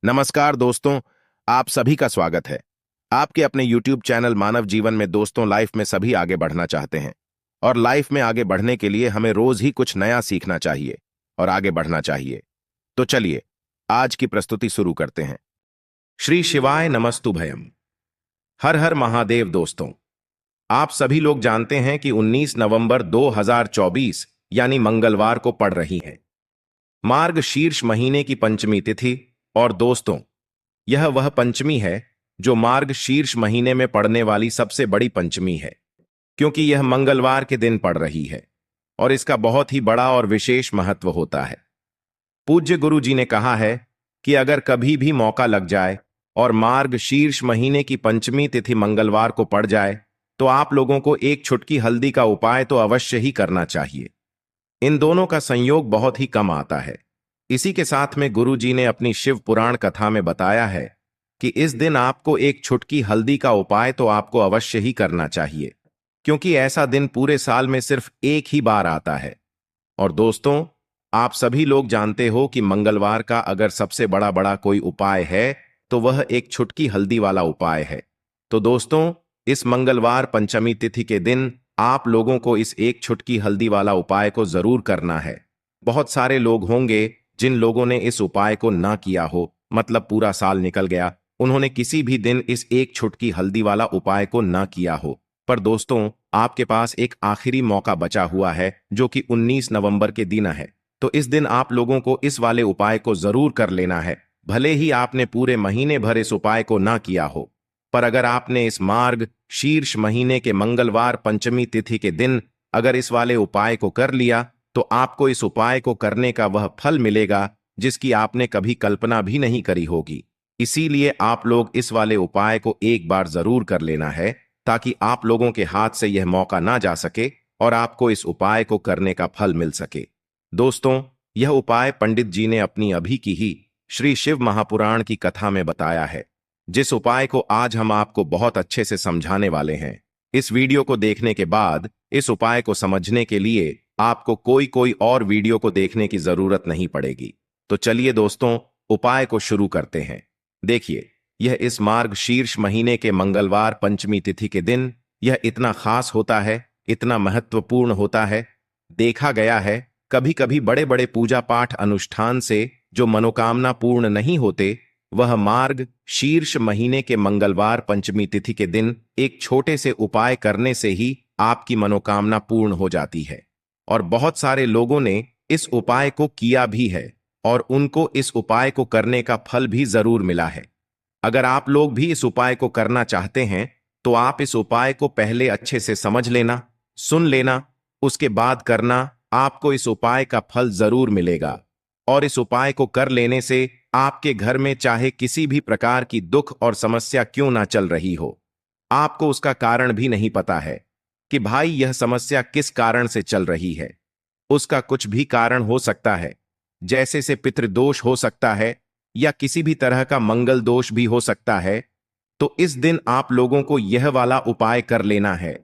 नमस्कार दोस्तों। आप सभी का स्वागत है आपके अपने YouTube चैनल मानव जीवन में। दोस्तों, लाइफ में सभी आगे बढ़ना चाहते हैं और लाइफ में आगे बढ़ने के लिए हमें रोज ही कुछ नया सीखना चाहिए और आगे बढ़ना चाहिए। तो चलिए आज की प्रस्तुति शुरू करते हैं। श्री शिवाय नमस्तुभयम। हर हर महादेव। दोस्तों, आप सभी लोग जानते हैं कि 19 नवंबर 2024 यानी मंगलवार को पड़ रही है मार्ग शीर्ष महीने की पंचमी तिथि। और दोस्तों, यह वह पंचमी है जो मार्ग शीर्ष महीने में पड़ने वाली सबसे बड़ी पंचमी है, क्योंकि यह मंगलवार के दिन पड़ रही है और इसका बहुत ही बड़ा और विशेष महत्व होता है। पूज्य गुरु जी ने कहा है कि अगर कभी भी मौका लग जाए और मार्ग शीर्ष महीने की पंचमी तिथि मंगलवार को पड़ जाए तो आप लोगों को एक छुटकी हल्दी का उपाय तो अवश्य ही करना चाहिए। इन दोनों का संयोग बहुत ही कम आता है। इसी के साथ में गुरु जी ने अपनी शिव पुराण कथा में बताया है कि इस दिन आपको एक छुटकी हल्दी का उपाय तो आपको अवश्य ही करना चाहिए, क्योंकि ऐसा दिन पूरे साल में सिर्फ एक ही बार आता है। और दोस्तों, आप सभी लोग जानते हो कि मंगलवार का अगर सबसे बड़ा बड़ा कोई उपाय है तो वह एक छुटकी हल्दी वाला उपाय है। तो दोस्तों, इस मंगलवार पंचमी तिथि के दिन आप लोगों को इस एक छुटकी हल्दी वाला उपाय को जरूर करना है। बहुत सारे लोग होंगे जिन लोगों ने इस उपाय को ना किया हो, मतलब पूरा साल निकल गया, उन्होंने किसी भी दिन इस एक छुटकी हल्दी वाला उपाय को ना किया हो। पर दोस्तों, आपके पास एक आखिरी मौका बचा हुआ है जो कि 19 नवंबर के दिन है। तो इस दिन आप लोगों को इस वाले उपाय को जरूर कर लेना है, भले ही आपने पूरे महीने भर इस उपाय को ना किया हो। पर अगर आपने इस मार्ग शीर्ष महीने के मंगलवार पंचमी तिथि के दिन अगर इस वाले उपाय को कर लिया तो आपको इस उपाय को करने का वह फल मिलेगा जिसकी आपने कभी कल्पना भी नहीं करी होगी। इसीलिए आप लोग इस वाले उपाय को एक बार जरूर कर लेना है, ताकि आप लोगों के हाथ से यह मौका ना जा सके और आपको इस उपाय को करने का फल मिल सके। दोस्तों, यह उपाय पंडित जी ने अपनी अभी की ही श्री शिव महापुराण की कथा में बताया है, जिस उपाय को आज हम आपको बहुत अच्छे से समझाने वाले हैं। इस वीडियो को देखने के बाद इस उपाय को समझने के लिए आपको कोई और वीडियो को देखने की जरूरत नहीं पड़ेगी। तो चलिए दोस्तों, उपाय को शुरू करते हैं। देखिए, यह इस मार्ग शीर्ष महीने के मंगलवार पंचमी तिथि के दिन यह इतना खास होता है, इतना महत्वपूर्ण होता है। देखा गया है कभी कभी बड़े बड़े पूजा पाठ अनुष्ठान से जो मनोकामना पूर्ण नहीं होते, वह मार्ग शीर्ष महीने के मंगलवार पंचमी तिथि के दिन एक छोटे से उपाय करने से ही आपकी मनोकामना पूर्ण हो जाती है। और बहुत सारे लोगों ने इस उपाय को किया भी है और उनको इस उपाय को करने का फल भी जरूर मिला है। अगर आप लोग भी इस उपाय को करना चाहते हैं तो आप इस उपाय को पहले अच्छे से समझ लेना, सुन लेना, उसके बाद करना। आपको इस उपाय का फल जरूर मिलेगा। और इस उपाय को कर लेने से आपके घर में चाहे किसी भी प्रकार की दुख और समस्या क्यों ना चल रही हो, आपको उसका कारण भी नहीं पता है कि भाई यह समस्या किस कारण से चल रही है। उसका कुछ भी कारण हो सकता है, जैसे से पितृदोष हो सकता है या किसी भी तरह का मंगल दोष भी हो सकता है। तो इस दिन आप लोगों को यह वाला उपाय कर लेना है।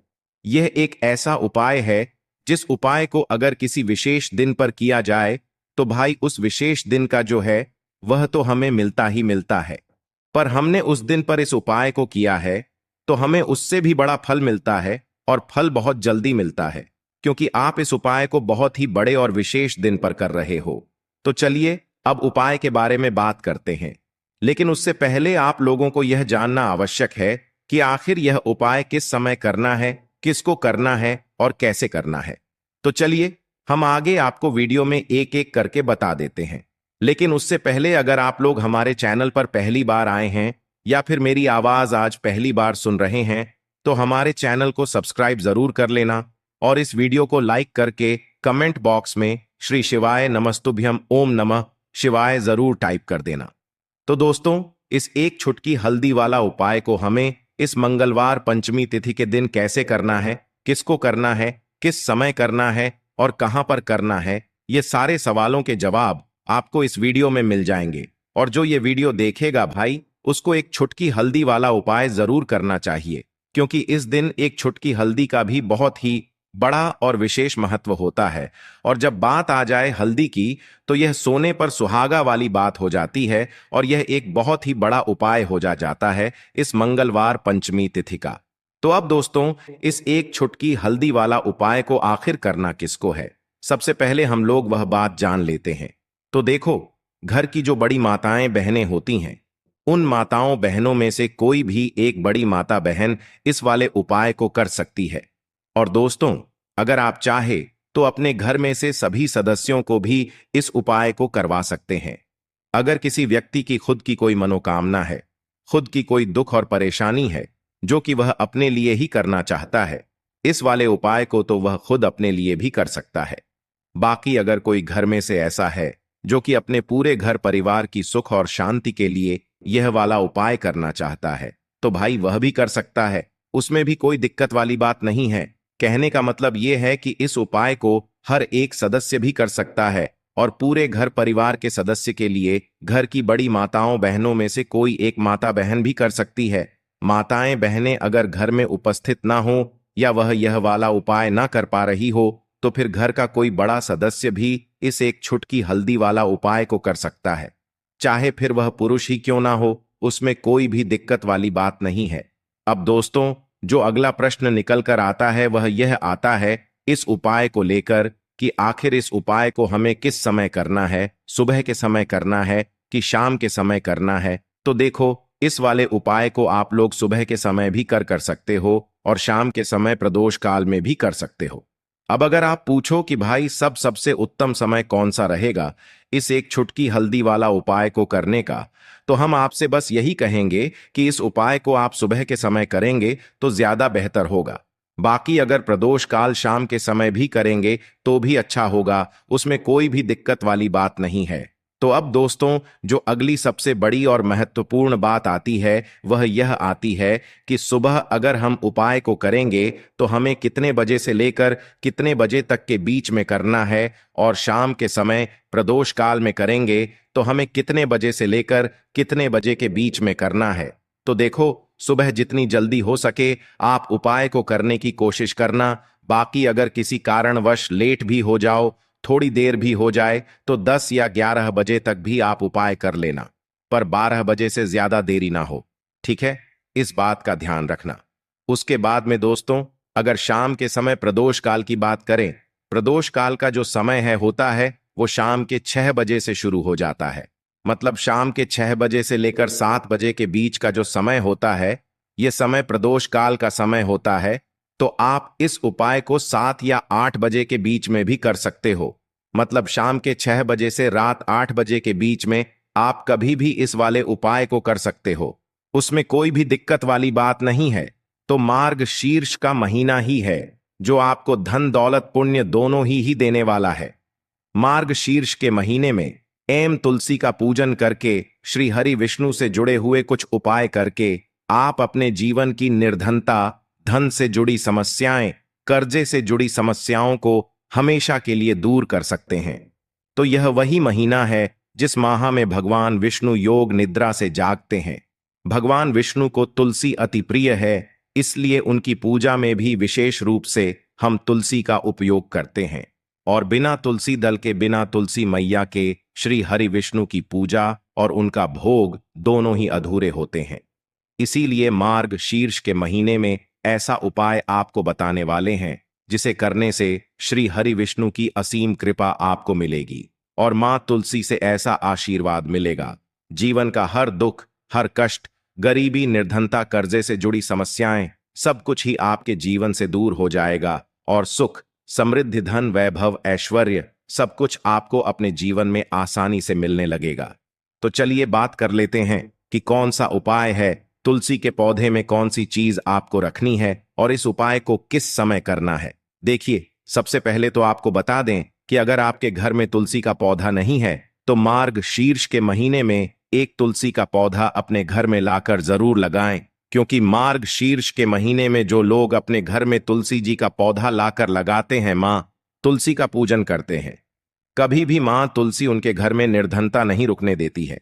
यह एक ऐसा उपाय है जिस उपाय को अगर किसी विशेष दिन पर किया जाए तो भाई उस विशेष दिन का जो है वह तो हमें मिलता ही मिलता है। पर हमने उस दिन पर इस उपाय को किया है तो हमें उससे भी बड़ा फल मिलता है, और फल बहुत जल्दी मिलता है, क्योंकि आप इस उपाय को बहुत ही बड़े और विशेष दिन पर कर रहे हो। तो चलिए अब उपाय के बारे में बात करते हैं, लेकिन उससे पहले आप लोगों को यह जानना आवश्यक है कि आखिर यह उपाय किस समय करना है, किसको करना है और कैसे करना है। तो चलिए हम आगे आपको वीडियो में एक एक करके बता देते हैं। लेकिन उससे पहले अगर आप लोग हमारे चैनल पर पहली बार आए हैं या फिर मेरी आवाज आज पहली बार सुन रहे हैं तो हमारे चैनल को सब्सक्राइब जरूर कर लेना और इस वीडियो को लाइक करके कमेंट बॉक्स में श्री शिवाय नमस्तुभ्यम ओम नमः शिवाय जरूर टाइप कर देना। तो दोस्तों, इस एक छुटकी हल्दी वाला उपाय को हमें इस मंगलवार पंचमी तिथि के दिन कैसे करना है, किसको करना है, किस समय करना है और कहां पर करना है, ये सारे सवालों के जवाब आपको इस वीडियो में मिल जाएंगे। और जो ये वीडियो देखेगा भाई, उसको एक छुटकी हल्दी वाला उपाय जरूर करना चाहिए, क्योंकि इस दिन एक छुटकी हल्दी का भी बहुत ही बड़ा और विशेष महत्व होता है। और जब बात आ जाए हल्दी की, तो यह सोने पर सुहागा वाली बात हो जाती है और यह एक बहुत ही बड़ा उपाय हो जाता है इस मंगलवार पंचमी तिथि का। तो अब दोस्तों, इस एक छुटकी हल्दी वाला उपाय को आखिर करना किसको है, सबसे पहले हम लोग वह बात जान लेते हैं। तो देखो, घर की जो बड़ी माताएं बहनें होती हैं, उन माताओं बहनों में से कोई भी एक बड़ी माता बहन इस वाले उपाय को कर सकती है। और दोस्तों, अगर आप चाहे तो अपने घर में से सभी सदस्यों को भी इस उपाय को करवा सकते हैं। अगर किसी व्यक्ति की खुद की कोई मनोकामना है, खुद की कोई दुख और परेशानी है जो कि वह अपने लिए ही करना चाहता है, इस वाले उपाय को तो वह खुद अपने लिए भी कर सकता है। बाकी अगर कोई घर में से ऐसा है जो कि अपने पूरे घर परिवार की सुख और शांति के लिए यह वाला उपाय करना चाहता है, तो भाई वह भी कर सकता है। उसमें भी कोई दिक्कत वाली बात नहीं है। कहने का मतलब यह है कि इस उपाय को हर एक सदस्य भी कर सकता है और पूरे घर परिवार के सदस्य के लिए घर की बड़ी माताओं बहनों में से कोई एक माता बहन भी कर सकती है। माताएं बहनें अगर घर में उपस्थित ना हो या वह यह वाला उपाय ना कर पा रही हो, तो फिर घर का कोई बड़ा सदस्य भी इस एक छुटकी हल्दी वाला उपाय को कर सकता है। चाहे फिर वह पुरुष ही क्यों ना हो, उसमें कोई भी दिक्कत वाली बात नहीं है। अब दोस्तों, जो अगला प्रश्न निकल कर आता है वह यह आता है इस उपाय को लेकर कि आखिर इस उपाय को हमें किस समय करना है, सुबह के समय करना है कि शाम के समय करना है। तो देखो, इस वाले उपाय को आप लोग सुबह के समय भी कर सकते हो और शाम के समय प्रदोष काल में भी कर सकते हो। अब अगर आप पूछो कि भाई सबसे उत्तम समय कौन सा रहेगा इस एक छुटकी हल्दी वाला उपाय को करने का, तो हम आपसे बस यही कहेंगे कि इस उपाय को आप सुबह के समय करेंगे तो ज्यादा बेहतर होगा। बाकी अगर प्रदोष काल शाम के समय भी करेंगे तो भी अच्छा होगा, उसमें कोई भी दिक्कत वाली बात नहीं है। तो अब दोस्तों, जो अगली सबसे बड़ी और महत्वपूर्ण बात आती है वह यह आती है कि सुबह अगर हम उपाय को करेंगे तो हमें कितने बजे से लेकर कितने बजे तक के बीच में करना है, और शाम के समय प्रदोष काल में करेंगे तो हमें कितने बजे से लेकर कितने बजे के बीच में करना है। तो देखो, सुबह जितनी जल्दी हो सके आप उपाय को करने की कोशिश करना। बाकी अगर किसी कारणवश लेट भी हो जाओ, थोड़ी देर भी हो जाए, तो 10 या 11 बजे तक भी आप उपाय कर लेना, पर 12 बजे से ज्यादा देरी ना हो। ठीक है, इस बात का ध्यान रखना। उसके बाद में दोस्तों, अगर शाम के समय प्रदोष काल की बात करें, प्रदोष काल का जो समय है होता है वो शाम के 6 बजे से शुरू हो जाता है। मतलब शाम के 6 बजे से लेकर 7 बजे के बीच का जो समय होता है, यह समय प्रदोष काल का समय होता है। तो आप इस उपाय को 7 या 8 बजे के बीच में भी कर सकते हो। मतलब शाम के 6 बजे से रात 8 बजे के बीच में आप कभी भी इस वाले उपाय को कर सकते हो, उसमें कोई भी दिक्कत वाली बात नहीं है। तो मार्ग शीर्ष का महीना ही है जो आपको धन दौलत पुण्य दोनों ही देने वाला है। मार्ग शीर्ष के महीने में तुलसी का पूजन करके, श्री हरि विष्णु से जुड़े हुए कुछ उपाय करके आप अपने जीवन की निर्धनता, धन से जुड़ी समस्याएं, कर्जे से जुड़ी समस्याओं को हमेशा के लिए दूर कर सकते हैं। तो यह वही महीना है जिस माह में भगवान विष्णु योग निद्रा से जागते हैं। भगवान विष्णु को तुलसी अति प्रिय है, इसलिए उनकी पूजा में भी विशेष रूप से हम तुलसी का उपयोग करते हैं। और बिना तुलसी दल के, बिना तुलसी मैया के श्री हरि विष्णु की पूजा और उनका भोग दोनों ही अधूरे होते हैं। इसीलिए मार्ग शीर्ष के महीने में ऐसा उपाय आपको बताने वाले हैं जिसे करने से श्री हरि विष्णु की असीम कृपा आपको मिलेगी और मां तुलसी से ऐसा आशीर्वाद मिलेगा। जीवन का हर दुख, हर कष्ट, गरीबी, निर्धनता, कर्जे से जुड़ी समस्याएं, सब कुछ ही आपके जीवन से दूर हो जाएगा और सुख, समृद्धि, धन, वैभव, ऐश्वर्य सब कुछ आपको अपने जीवन में आसानी से मिलने लगेगा। तो चलिए बात कर लेते हैं कि कौन सा उपाय है, तुलसी के पौधे में कौन सी चीज आपको रखनी है और इस उपाय को किस समय करना है। देखिए, सबसे पहले तो आपको बता दें कि अगर आपके घर में तुलसी का पौधा नहीं है तो मार्ग शीर्ष के महीने में एक तुलसी का पौधा अपने घर में लाकर जरूर लगाएं, क्योंकि मार्ग शीर्ष के महीने में जो लोग अपने घर में तुलसी जी का पौधा लाकर लगाते हैं, मां तुलसी का पूजन करते हैं। कभी भी मां तुलसी उनके घर में निर्धनता नहीं रुकने देती है।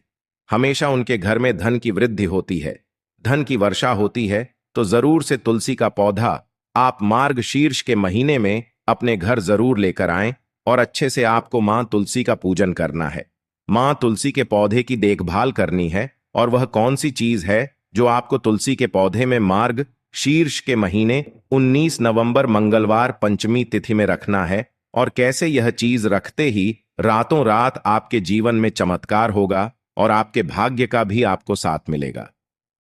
हमेशा उनके घर में धन की वृद्धि होती है, धन की वर्षा होती है। तो जरूर से तुलसी का पौधा आप मार्गशीर्ष के महीने में अपने घर जरूर लेकर आएं और अच्छे से आपको मां तुलसी का पूजन करना है। मां तुलसी के पौधे की देखभाल करनी है। और वह कौन सी चीज है जो आपको तुलसी के पौधे में मार्ग शीर्ष के महीने 19 नवंबर मंगलवार पंचमी तिथि में रखना है, और कैसे यह चीज रखते ही रातों रात आपके जीवन में चमत्कार होगा और आपके भाग्य का भी आपको साथ मिलेगा।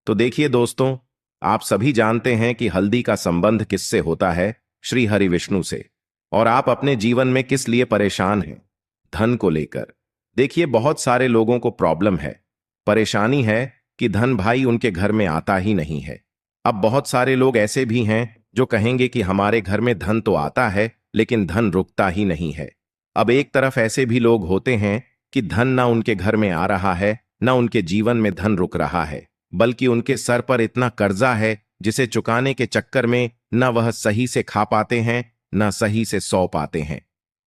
तो देखिए दोस्तों, आप सभी जानते हैं कि हल्दी का संबंध किससे होता है? श्री हरि विष्णु से। और आप अपने जीवन में किस लिए परेशान हैं? धन को लेकर। देखिए, बहुत सारे लोगों को प्रॉब्लम है, परेशानी है कि धन भाई उनके घर में आता ही नहीं है। अब बहुत सारे लोग ऐसे भी हैं जो कहेंगे कि हमारे घर में धन तो आता है लेकिन धन रुकता ही नहीं है। अब एक तरफ ऐसे भी लोग होते हैं कि धन ना उनके घर में आ रहा है, ना उनके जीवन में धन रुक रहा है, बल्कि उनके सर पर इतना कर्जा है जिसे चुकाने के चक्कर में न वह सही से खा पाते हैं, न सही से सो पाते हैं।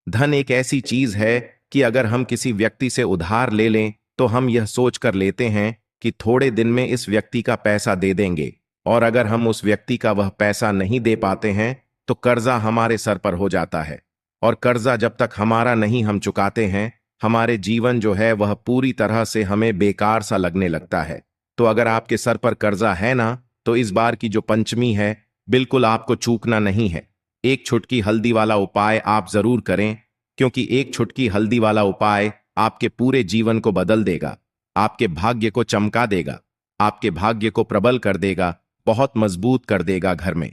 धन एक ऐसी चीज है कि अगर हम किसी व्यक्ति से उधार ले लें तो हम यह सोच कर लेते हैं कि थोड़े दिन में इस व्यक्ति का पैसा दे देंगे, और अगर हम उस व्यक्ति का वह पैसा नहीं दे पाते हैं तो कर्जा हमारे सर पर हो जाता है। और कर्जा जब तक हमारा नहीं हम चुकाते हैं, हमारे जीवन जो है वह पूरी तरह से हमें बेकार सा लगने लगता है। तो अगर आपके सर पर कर्जा है ना, तो इस बार की जो पंचमी है बिल्कुल आपको चूकना नहीं है। एक छुटकी हल्दी वाला उपाय आप जरूर करें, क्योंकि एक छुटकी हल्दी वाला उपाय आपके पूरे जीवन को बदल देगा, आपके भाग्य को चमका देगा, आपके भाग्य को प्रबल कर देगा, बहुत मजबूत कर देगा घर में।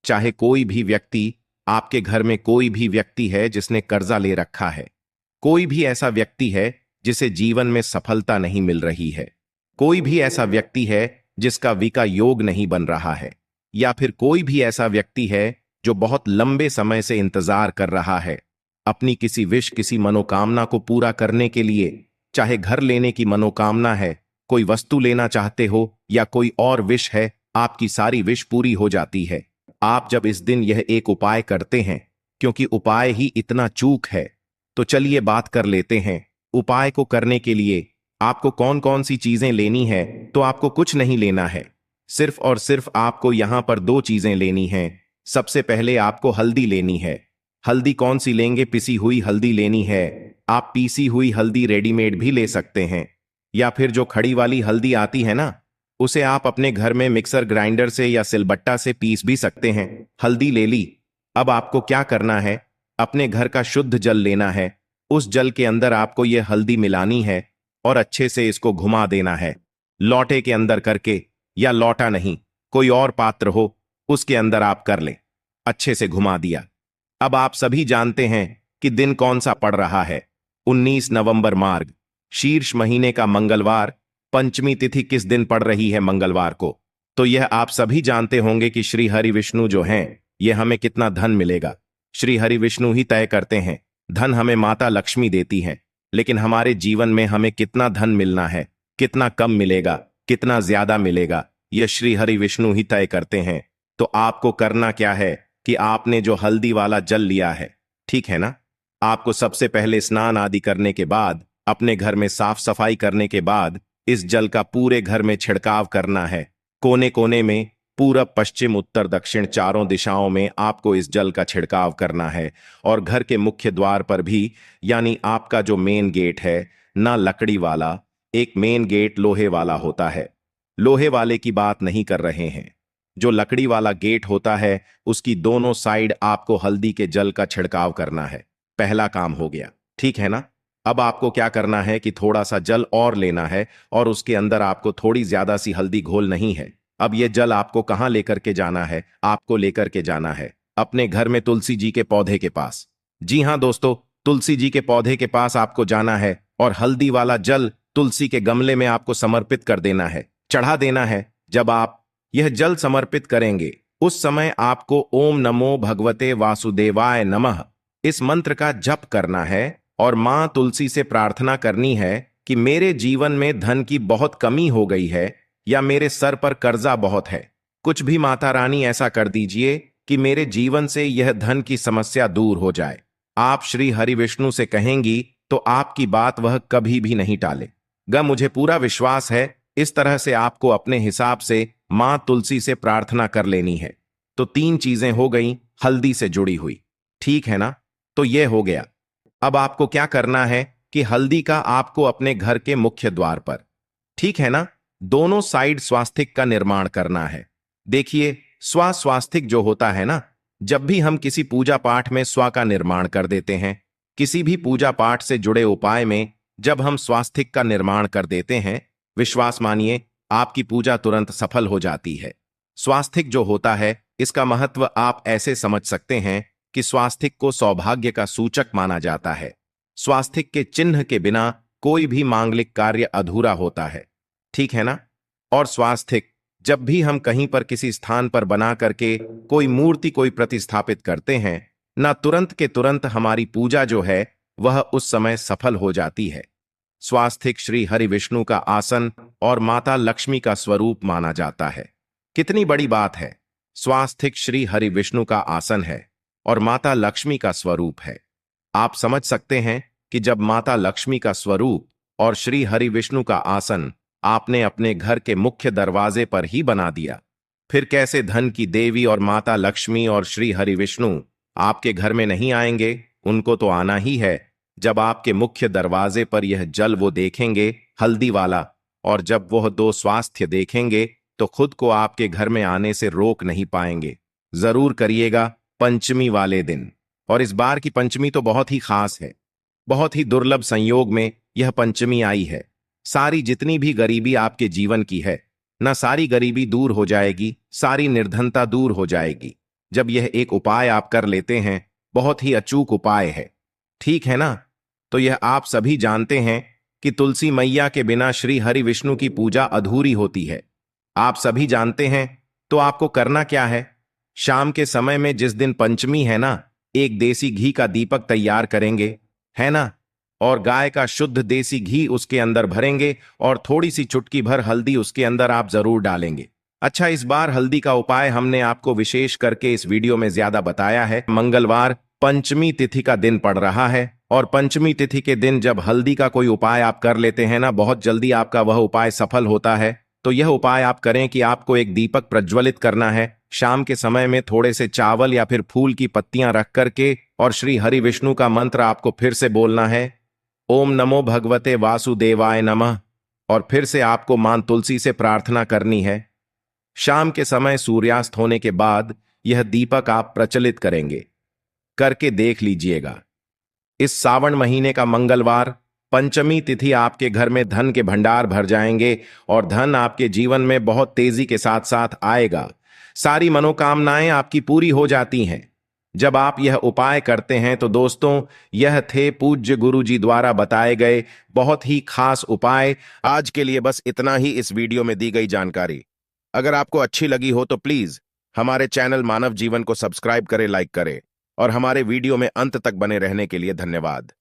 चाहे कोई भी व्यक्ति, आपके घर में कोई भी व्यक्ति है जिसने कर्जा ले रखा है, कोई भी ऐसा व्यक्ति है जिसे जीवन में सफलता नहीं मिल रही है, कोई भी ऐसा व्यक्ति है जिसका विका योग नहीं बन रहा है, या फिर कोई भी ऐसा व्यक्ति है जो बहुत लंबे समय से इंतजार कर रहा है अपनी किसी विश, किसी मनोकामना को पूरा करने के लिए। चाहे घर लेने की मनोकामना है, कोई वस्तु लेना चाहते हो, या कोई और विश है, आपकी सारी विश पूरी हो जाती है आप जब इस दिन यह एक उपाय करते हैं। क्योंकि उपाय ही इतना चूक है, तो चलिए बात कर लेते हैं। उपाय को करने के लिए आपको कौन कौन सी चीजें लेनी है? तो आपको कुछ नहीं लेना है, सिर्फ और सिर्फ आपको यहां पर दो चीजें लेनी हैं। सबसे पहले आपको हल्दी लेनी है। हल्दी कौन सी लेंगे? पिसी हुई हल्दी लेनी है। आप पीसी हुई हल्दी रेडीमेड भी ले सकते हैं, या फिर जो खड़ी वाली हल्दी आती है ना, उसे आप अपने घर में मिक्सर ग्राइंडर से या सिलबट्टा से पीस भी सकते हैं। हल्दी ले ली। अब आपको क्या करना है? अपने घर का शुद्ध जल लेना है। उस जल के अंदर आपको यह हल्दी मिलानी है और अच्छे से इसको घुमा देना है, लौटे के अंदर करके, या लौटा नहीं, कोई और पात्र हो उसके अंदर आप कर लें। अच्छे से घुमा दिया। अब आप सभी जानते हैं कि दिन कौन सा पड़ रहा है? 19 नवंबर मार्ग शीर्ष महीने का मंगलवार पंचमी तिथि किस दिन पड़ रही है? मंगलवार को। तो यह आप सभी जानते होंगे कि श्री हरि विष्णु जो हैं, ये हमें कितना धन मिलेगा। श्री हरि विष्णु ही तय करते हैं। धन हमें माता लक्ष्मी देती हैं, लेकिन हमारे जीवन में हमें कितना धन मिलना है, कितना कम मिलेगा, कितना ज्यादा मिलेगा, यह श्री हरि विष्णु ही तय करते हैं। तो आपको करना क्या है कि आपने जो हल्दी वाला जल लिया है, ठीक है ना, आपको सबसे पहले स्नान आदि करने के बाद, अपने घर में साफ सफाई करने के बाद इस जल का पूरे घर में छिड़काव करना है। कोने कोने में, पूरब पश्चिम उत्तर दक्षिण चारों दिशाओं में आपको इस जल का छिड़काव करना है। और घर के मुख्य द्वार पर भी, यानी आपका जो मेन गेट है ना, लकड़ी वाला, एक मेन गेट लोहे वाला होता है। लोहे वाले की बात नहीं कर रहे हैं, जो लकड़ी वाला गेट होता है उसकी दोनों साइड आपको हल्दी के जल का छिड़काव करना है। पहला काम हो गया, ठीक है ना। अब आपको क्या करना है कि थोड़ा सा जल और लेना है, और उसके अंदर आपको थोड़ी ज्यादा सी हल्दी घोल नहीं है। अब यह जल आपको कहां लेकर के जाना है? आपको लेकर के जाना है अपने घर में तुलसी जी के पौधे के पास। जी हां दोस्तों, तुलसी जी के पौधे के पास आपको जाना है और हल्दी वाला जल तुलसी के गमले में आपको समर्पित कर देना है, चढ़ा देना है। जब आप यह जल समर्पित करेंगे, उस समय आपको ओम नमो भगवते वासुदेवाय नमः इस मंत्र का जप करना है और मां तुलसी से प्रार्थना करनी है कि मेरे जीवन में धन की बहुत कमी हो गई है, या मेरे सर पर कर्जा बहुत है। कुछ भी माता रानी ऐसा कर दीजिए कि मेरे जीवन से यह धन की समस्या दूर हो जाए। आप श्री हरि विष्णु से कहेंगी तो आपकी बात वह कभी भी नहीं टालेगा, मुझे पूरा विश्वास है। इस तरह से आपको अपने हिसाब से मां तुलसी से प्रार्थना कर लेनी है। तो 3 चीजें हो गई हल्दी से जुड़ी हुई। ठीक है ना? तो ये हो गया। अब आपको क्या करना है कि हल्दी का आपको अपने घर के मुख्य द्वार पर, ठीक है ना, दोनों साइड स्वास्तिक का निर्माण करना है। देखिए, स्वास्तिक जो होता है ना, जब भी हम किसी पूजा पाठ में स्वा का निर्माण कर देते हैं, किसी भी पूजा पाठ से जुड़े उपाय में जब हम स्वास्तिक का निर्माण कर देते हैं, विश्वास मानिए आपकी पूजा तुरंत सफल हो जाती है। स्वास्तिक जो होता है, इसका महत्व आप ऐसे समझ सकते हैं कि स्वास्तिक को सौभाग्य का सूचक माना जाता है। स्वास्तिक के चिन्ह के बिना कोई भी मांगलिक कार्य अधूरा होता है। ठीक है ना? और स्वास्तिक जब भी हम कहीं पर किसी स्थान पर बना करके कोई मूर्ति कोई प्रतिस्थापित करते हैं ना, तुरंत के तुरंत हमारी पूजा जो है वह उस समय सफल हो जाती है। स्वास्तिक श्री हरि विष्णु का आसन और माता लक्ष्मी का स्वरूप माना जाता है। कितनी बड़ी बात है! स्वास्तिक श्री हरि विष्णु का आसन है और माता लक्ष्मी का स्वरूप है। आप समझ सकते हैं कि जब माता लक्ष्मी का स्वरूप और श्री हरि विष्णु का आसन आपने अपने घर के मुख्य दरवाजे पर ही बना दिया, फिर कैसे धन की देवी और माता लक्ष्मी और श्री हरि विष्णु आपके घर में नहीं आएंगे? उनको तो आना ही है। जब आपके मुख्य दरवाजे पर यह जल वो देखेंगे हल्दी वाला, और जब वह 2 स्वास्थ्य देखेंगे तो खुद को आपके घर में आने से रोक नहीं पाएंगे। जरूर करिएगा पंचमी वाले दिन। और इस बार की पंचमी तो बहुत ही खास है। बहुत ही दुर्लभ संयोग में यह पंचमी आई है। सारी जितनी भी गरीबी आपके जीवन की है ना, सारी गरीबी दूर हो जाएगी, सारी निर्धनता दूर हो जाएगी जब यह एक उपाय आप कर लेते हैं। बहुत ही अचूक उपाय है। ठीक है ना? तो यह आप सभी जानते हैं कि तुलसी मैया के बिना श्री हरि विष्णु की पूजा अधूरी होती है। आप सभी जानते हैं। तो आपको करना क्या है? शाम के समय में जिस दिन पंचमी है ना, एक देसी घी का दीपक तैयार करेंगे, है ना, और गाय का शुद्ध देसी घी उसके अंदर भरेंगे और थोड़ी सी चुटकी भर हल्दी उसके अंदर आप जरूर डालेंगे। अच्छा, इस बार हल्दी का उपाय हमने आपको विशेष करके इस वीडियो में ज्यादा बताया है। मंगलवार पंचमी तिथि का दिन पड़ रहा है और पंचमी तिथि के दिन जब हल्दी का कोई उपाय आप कर लेते हैं ना, बहुत जल्दी आपका वह उपाय सफल होता है। तो यह उपाय आप करें कि आपको एक दीपक प्रज्वलित करना है शाम के समय में, थोड़े से चावल या फिर फूल की पत्तियां रख करके, और श्री हरि विष्णु का मंत्र आपको फिर से बोलना है, ओम नमो भगवते वासुदेवाय नमः। और फिर से आपको मां तुलसी से प्रार्थना करनी है। शाम के समय सूर्यास्त होने के बाद यह दीपक आप प्रचलित करेंगे। करके देख लीजिएगा। इस सावन महीने का मंगलवार पंचमी तिथि आपके घर में धन के भंडार भर जाएंगे और धन आपके जीवन में बहुत तेजी के साथ साथ आएगा। सारी मनोकामनाएं आपकी पूरी हो जाती हैं जब आप यह उपाय करते हैं। तो दोस्तों, यह थे पूज्य गुरु जी द्वारा बताए गए बहुत ही खास उपाय। आज के लिए बस इतना ही इस वीडियो में दी गई जानकारी। अगर आपको अच्छी लगी हो तो प्लीज हमारे चैनल मानव जीवन को सब्सक्राइब करें, लाइक करें, और हमारे वीडियो में अंत तक बने रहने के लिए धन्यवाद।